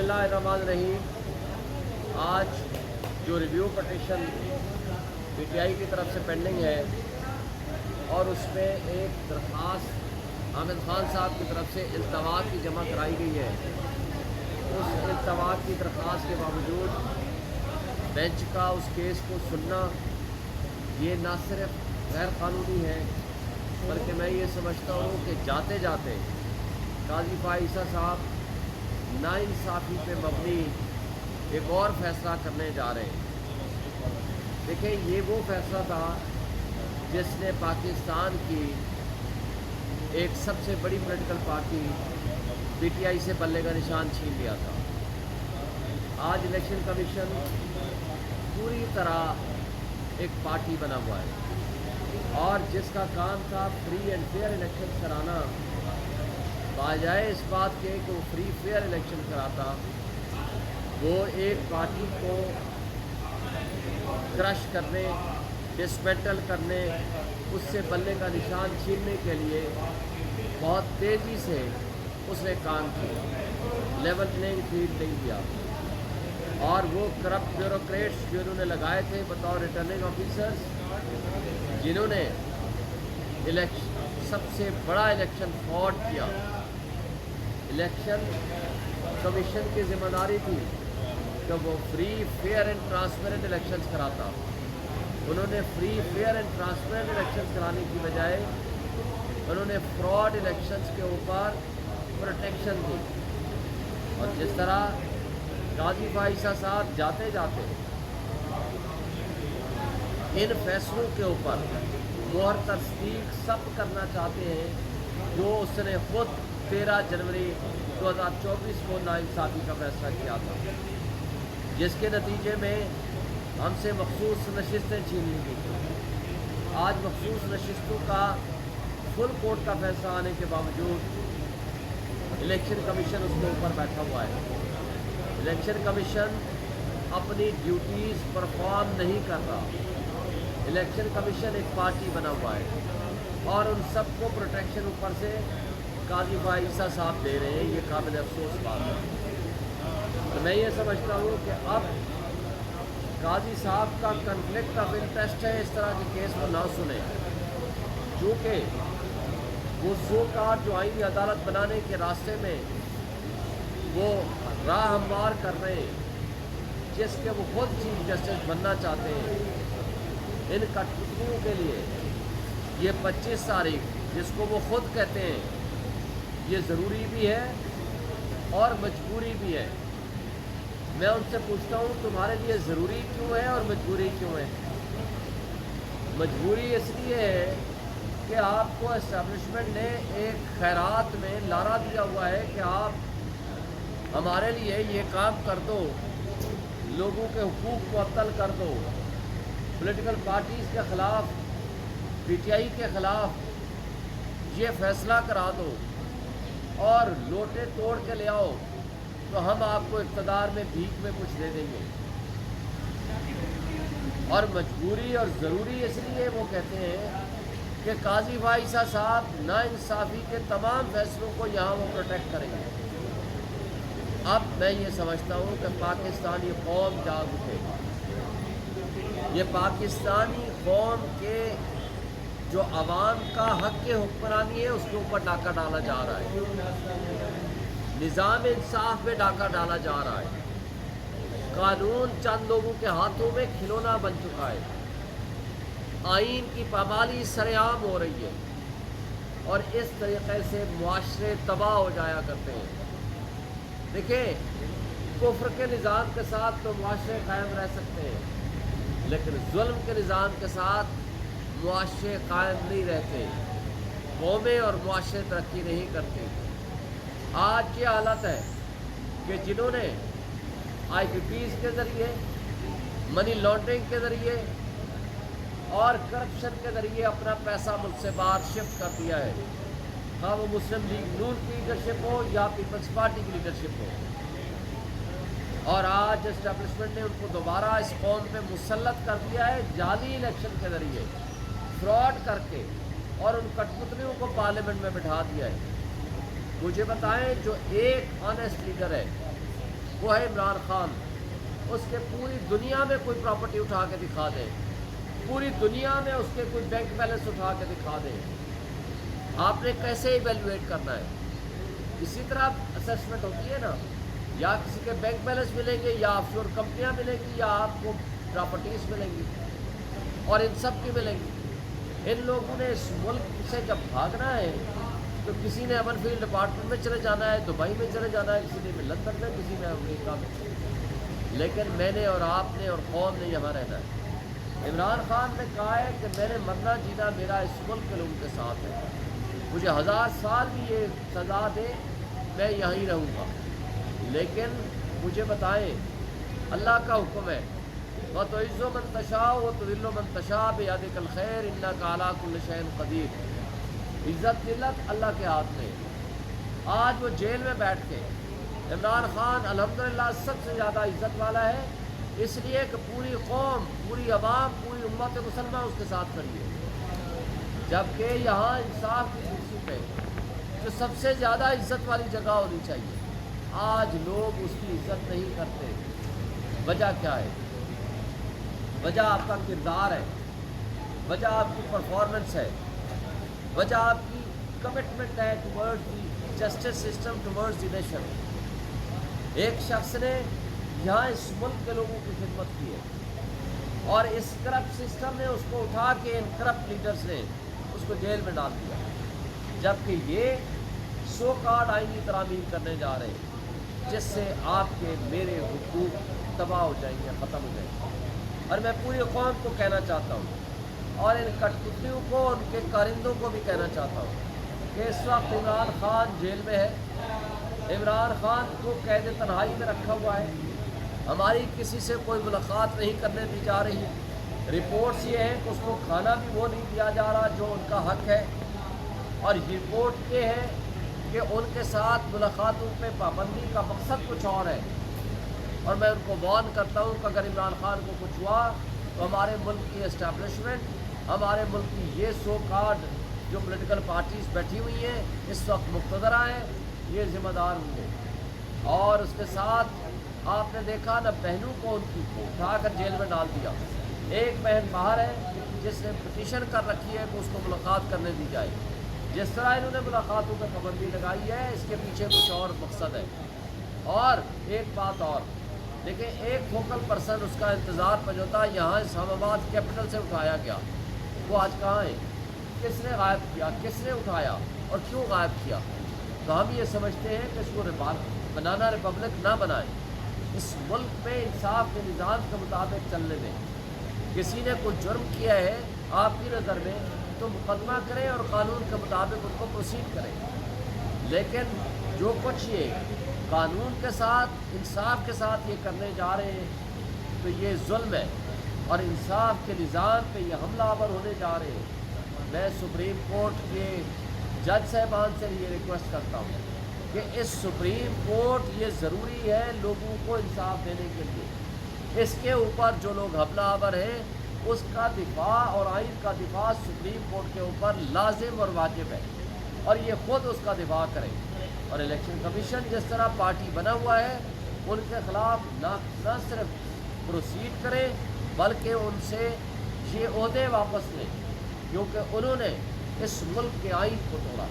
बिस्मिल्लाहिर्रहमानिर्रहीम। आज जो रिव्यू पटिशन पीटीआई की तरफ से पेंडिंग है और उसमें एक दरख्वास्त हामिद खान साहब की तरफ से इल्तवात की जमा कराई गई है, उस इल्तवात की दरख्वास्त के बावजूद बेंच का उस केस को सुनना ये ना सिर्फ गैर कानूनी है बल्कि मैं ये समझता हूँ कि जाते जाते काजी फ़ाइज़ साहब नाइंसाफ़ी पे मबनी एक और फ़ैसला करने जा रहे हैं। देखिए, ये वो फ़ैसला था जिसने पाकिस्तान की एक सबसे बड़ी पॉलिटिकल पार्टी पीटीआई से बल्ले का निशान छीन लिया था। आज इलेक्शन कमीशन पूरी तरह एक पार्टी बना हुआ है और जिसका काम था फ्री एंड फेयर इलेक्शन कराना, बजाय इस बात के कि वो फ्री फेयर इलेक्शन कराता, वो एक पार्टी को क्रश करने, डिसमेंटल करने, उससे बल्ले का निशान छीनने के लिए बहुत तेज़ी से उसने काम किया, लेवल प्लेइंग फील्ड नहीं दिया। और वो करप्ट ब्यूरोक्रेट्स जो इन्होंने लगाए थे बतौर रिटर्निंग ऑफिसर्स, जिन्होंने सबसे बड़ा इलेक्शन फ्रॉड किया, इलेक्शन कमीशन की जिम्मेदारी थी कि वो free fair and transparent elections कराता। उन्होंने free fair and transparent elections कराने की बजाय उन्होंने फ्रॉड इलेक्शंस के ऊपर प्रोटेक्शन दी। और जिस तरह काजी फ़ाइज़ साहब जाते जाते इन फैसलों के ऊपर मोहर तस्दीक सब करना चाहते हैं जो उसने खुद 13 जनवरी 2024 को नाइंसाफ़ी का फैसला किया था, जिसके नतीजे में हमसे मखसूस नशिस्तें छीन ली गई थी। आज मखसूस नशिस्तों का फुल कोर्ट का फैसला आने के बावजूद इलेक्शन कमीशन उसके ऊपर बैठा हुआ है। इलेक्शन कमीशन अपनी ड्यूटीज़ परफॉर्म नहीं कर रहा। इलेक्शन कमीशन एक पार्टी बना हुआ है और उन सबको प्रोटेक्शन ऊपर से काजी फ़ाइज़ साहब दे रहे हैं। ये काबिल अफसोस बात है। तो मैं ये समझता हूँ कि अब काजी साहब का कन्फ्लिक्ट ऑफ इंटरेस्ट है इस तरह के केस को ना सुने, क्योंकि वो ज़ोकार जो आईनी अदालत बनाने के रास्ते में वो राह हमवार कर रहे हैं, जिसके वो खुद चीफ जस्टिस बनना चाहते हैं। इन कठपुतलियों के लिए ये 25 तारीख, जिसको वो खुद कहते हैं, ये ज़रूरी भी है और मजबूरी भी है। मैं उनसे पूछता हूँ, तुम्हारे लिए ज़रूरी क्यों है और मजबूरी क्यों है? मजबूरी इसलिए है कि आपको एस्टेब्लिशमेंट ने एक खैरात में लारा दिया हुआ है कि आप हमारे लिए ये काम कर दो, लोगों के हुकूक को अतल कर दो, पॉलिटिकल पार्टीज़ के ख़िलाफ़, पीटीआई के ख़िलाफ़ ये फ़ैसला करा दो और लोटे तोड़ के ले आओ तो हम आपको इक़्तिदार में भीख में कुछ दे देंगे। और मजबूरी और ज़रूरी इसलिए वो कहते हैं कि काजी फ़ाइज़ साहब नाइंसाफ़ी के तमाम फ़ैसलों को यहाँ वो प्रोटेक्ट करेंगे। अब मैं ये समझता हूँ कि पाकिस्तानी कौम जाग उठे। ये पाकिस्तानी कौम के जो अवाम का हक़ के हुक्मरानी है उसके ऊपर डाका डाला जा रहा है, निज़ाम इंसाफ पे डाका डाला जा रहा है। कानून चंद लोगों के हाथों में खिलौना बन चुका है। आइन की पामाली सरेआम हो रही है और इस तरीक़े से मुआशरे तबाह हो जाया करते हैं। देखिए, कुफ्र के निज़ाम के साथ तो मुआशरे कायम रह सकते हैं, लेकिन जुल्म के निज़ाम के साथ मुआशरे कायम नहीं रहते। कौमें और मुआशरे तरक्की नहीं करते। आज की हालत है कि जिन्होंने IPPs के ज़रिए, मनी लॉन्ड्रिंग के ज़रिए और करप्शन के ज़रिए अपना पैसा मुल्क से बाहर शिफ्ट कर दिया है, हाँ वो मुस्लिम लीग नून की लीडरशिप हो या पीपल्स पार्टी की लीडरशिप हो, और आज एस्टेब्लिशमेंट ने उनको दोबारा इस कौम पे मुसल्लत कर दिया है जाली इलेक्शन के ज़रिए, फ्रॉड करके, और उन कठपुतलियों को पार्लियामेंट में बिठा दिया है। मुझे बताएं, जो एक ऑनेस्ट लीडर है وہ ہے عمران خان. اس کے پوری دنیا میں کوئی پراپرٹی اٹھا کے دکھا دیں, پوری دنیا میں اس کے کوئی بینک بیلنس اٹھا کے دکھا دیں, آپ نے کیسے ایویلویٹ کرنا ہے؟ اسی طرح اسیسمنٹ ہوتی ہے نا, یا کسی کے بینک بیلنس ملیں گے, یا آف شور کمپنیاں ملیں گی, یا آپ کو پراپرٹیز ملیں گی, اور ان سب کی ملیں گی. ان لوگوں نے اس ملک سے جب بھاگنا ہے تو کسی نے امن فیلڈ ڈپارٹمنٹ میں چلے جانا ہے, دبئی میں چلے جانا ہے, کسی نے لندن میں, کسی نے امریکہ میں. لیکن میں نے اور آپ نے اور قوم نے یہاں رہنا ہے. عمران خان نے کہا ہے کہ میں نے مرنا جینا میرا اس ملک کے لوگوں کے ساتھ ہے, مجھے 1000 سال بھی یہ سزا دے میں یہیں رہوں گا. لیکن مجھے بتائیں, اللہ کا حکم ہے وَتُعِزُّ مَن تَشَاءُ وَتُذِلُّ مَن تَشَاءُ بِيَدِكَ الْخَيْرُ إِنَّكَ عَلَىٰ كُلِّ شَيْءٍ قَدِيرٌ. عزت ذلت اللہ کے ہاتھ میں. آج وہ جیل میں بیٹھ کے, عمران خان الحمدللہ سب سے زیادہ عزت والا ہے, اس لیے کہ پوری قوم, پوری عوام, پوری امت مسلمہ اس کے ساتھ کھڑی ہے. جبکہ یہاں انصاف کی کرسی پہ جو سب سے زیادہ عزت والی جگہ ہونی چاہیے, آج لوگ اس کی عزت نہیں کرتے. وجہ کیا ہے؟ وجہ آپ کا کردار ہے, وجہ آپ کی پرفارمنس ہے, وجہ آپ کی کمٹمنٹ ہے towards the justice system, towards the nation. ایک شخص نے یہاں اس ملک کے لوگوں کی خدمت کی ہے, اور اس کرپٹ سسٹم نے اس کو اٹھا کے ان کرپٹ لیڈرز نے اس کو جیل میں ڈال دیا. جبکہ یہ سو کارڈ آئینی ترامیم کرنے جا رہے ہیں جس سے آپ کے میرے حقوق تباہ ہو جائیں گے, ختم ہو جائیں گے. اور میں پوری قوم کو کہنا چاہتا ہوں, اور ان کٹپتلیوں کو, ان کے کارندوں کو بھی کہنا چاہتا ہوں کہ اس وقت عمران خان جیل میں ہے. عمران خان کو قید تنہائی میں رکھا ہوا ہے, ہماری کسی سے کوئی ملاقات نہیں کرنے دی جا رہی. رپورٹس یہ ہیں کہ اس کو کھانا بھی وہ نہیں دیا جا رہا جو ان کا حق ہے, اور رپورٹ یہ ہے کہ ان کے ساتھ ملاقاتوں پہ پابندی کا مقصد کچھ اور ہے. اور میں ان کو وارن کرتا ہوں کہ اگر عمران خان کو کچھ ہوا تو ہمارے ملک کی اسٹیبلشمنٹ, ہمارے ملک کی یہ سو کارڈ جو پولیٹیکل پارٹیز بیٹھی ہوئی ہیں اس وقت مقتدرہ ہیں, یہ ذمہ دار ہوں گے. اور اس کے ساتھ آپ نے دیکھا نا, بہنوں کو ان کی اٹھا کر جیل میں ڈال دیا. ایک بہن باہر ہے جس نے پٹیشن کر رکھی ہے کہ اس کو ملاقات کرنے دی جائے. جس طرح انہوں نے ملاقاتوں پہ پابندی لگائی ہے, اس کے پیچھے کچھ اور مقصد ہے. اور ایک بات اور دیکھیں, ایک فوکل پرسن اس کا انتظار پجوتا یہاں اسلام آباد کیپٹل سے اٹھایا گیا, وہ آج کہاں ہے؟ کس نے غائب کیا, کس نے اٹھایا اور کیوں غائب کیا؟ تو ہم یہ سمجھتے ہیں کہ اس کو بنانا ریپبلک نہ بنائیں. اس ملک میں انصاف کے نظام کے مطابق چلنے میں کسی نے کوئی جرم کیا ہے آپ کی نظر میں تو مقدمہ کریں اور قانون کے مطابق ان کو پروسیڈ کریں. لیکن جو کچھ یہ قانون کے ساتھ, انصاف کے ساتھ یہ کرنے جا رہے ہیں تو یہ ظلم ہے, اور انصاف کے نظام پہ یہ حملہ آور ہونے جا رہے ہیں. میں سپریم کورٹ کے جج صاحبان سے یہ ریکویسٹ کرتا ہوں کہ اس سپریم کورٹ یہ ضروری ہے لوگوں کو انصاف دینے کے لیے. اس کے اوپر جو لوگ حملہ آور ہیں اس کا دفاع اور آئین کا دفاع سپریم کورٹ کے اوپر لازم اور واجب ہے, اور یہ خود اس کا دفاع کریں. اور الیکشن کمیشن جس طرح پارٹی بنا ہوا ہے ان کے خلاف نہ صرف پروسیڈ کریں بلکہ ان سے یہ عہدے واپس لیں, کیونکہ انہوں نے اس ملک کے آئین کو توڑا.